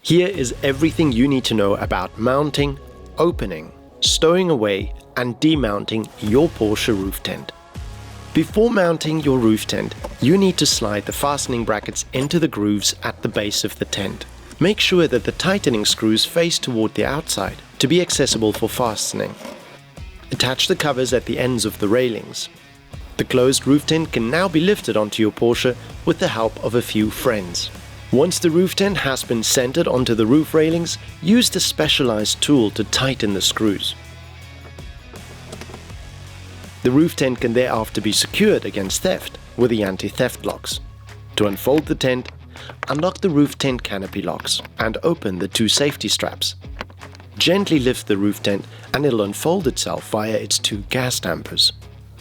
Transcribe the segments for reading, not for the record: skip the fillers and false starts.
Here is everything you need to know about mounting, opening, stowing away and demounting your Porsche roof tent. Before mounting your roof tent, you need to slide the fastening brackets into the grooves at the base of the tent. Make sure that the tightening screws face toward the outside to be accessible for fastening. Attach the covers at the ends of the railings. The closed roof tent can now be lifted onto your Porsche with the help of a few friends. Once the roof tent has been centered onto the roof railings, use the specialized tool to tighten the screws. The roof tent can thereafter be secured against theft with the anti-theft locks. To unfold the tent, unlock the roof tent canopy locks and open the two safety straps. Gently lift the roof tent and it'll unfold itself via its two gas dampers.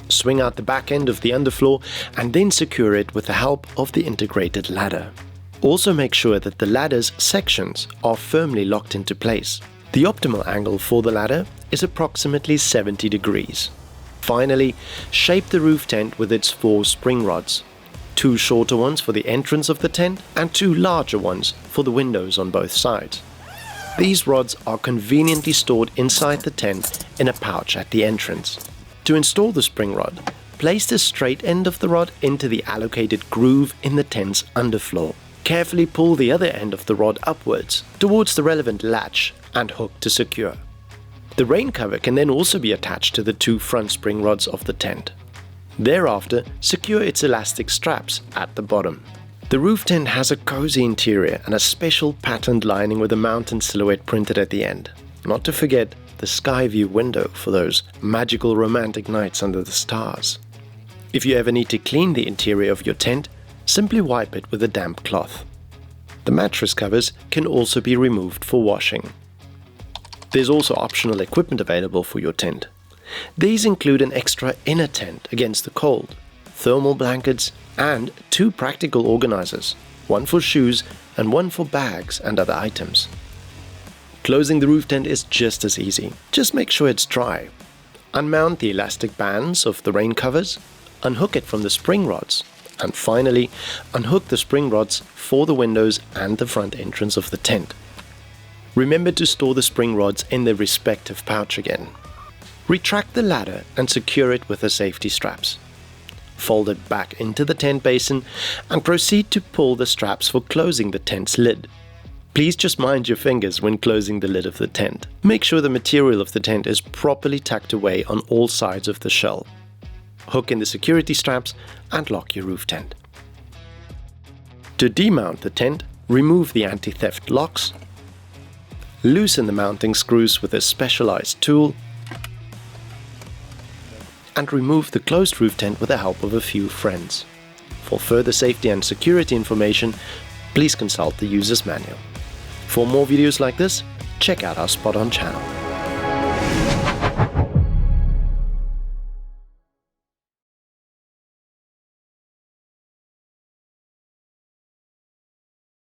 Swing out the back end of the underfloor and then secure it with the help of the integrated ladder. Also make sure that the ladder's sections are firmly locked into place. The optimal angle for the ladder is approximately 70 degrees. Finally, shape the roof tent with its 4 spring rods. 2 shorter ones for the entrance of the tent and 2 larger ones for the windows on both sides. These rods are conveniently stored inside the tent in a pouch at the entrance. To install the spring rod, place the straight end of the rod into the allocated groove in the tent's underfloor. Carefully pull the other end of the rod upwards towards the relevant latch and hook to secure. The rain cover can then also be attached to the 2 front spring rods of the tent. Thereafter, secure its elastic straps at the bottom. The roof tent has a cozy interior and a special patterned lining with a mountain silhouette printed at the end. Not to forget the sky view window for those magical romantic nights under the stars. If you ever need to clean the interior of your tent, simply wipe it with a damp cloth. The mattress covers can also be removed for washing. There's also optional equipment available for your tent. These include an extra inner tent against the cold, thermal blankets, and 2 practical organizers, one for shoes and one for bags and other items. Closing the roof tent is just as easy. Just make sure it's dry. Unmount the elastic bands of the rain covers, unhook it from the spring rods, and finally, unhook the spring rods for the windows and the front entrance of the tent. Remember to store the spring rods in their respective pouch again. Retract the ladder and secure it with the safety straps. Fold it back into the tent basin and proceed to pull the straps for closing the tent's lid. Please just mind your fingers when closing the lid of the tent. Make sure the material of the tent is properly tucked away on all sides of the shell. Hook in the security straps and lock your roof tent. To demount the tent, remove the anti-theft locks, loosen the mounting screws with a specialized tool, and remove the closed roof tent with the help of a few friends. For further safety and security information, please consult the user's manual. For more videos like this, check out our Spot On channel.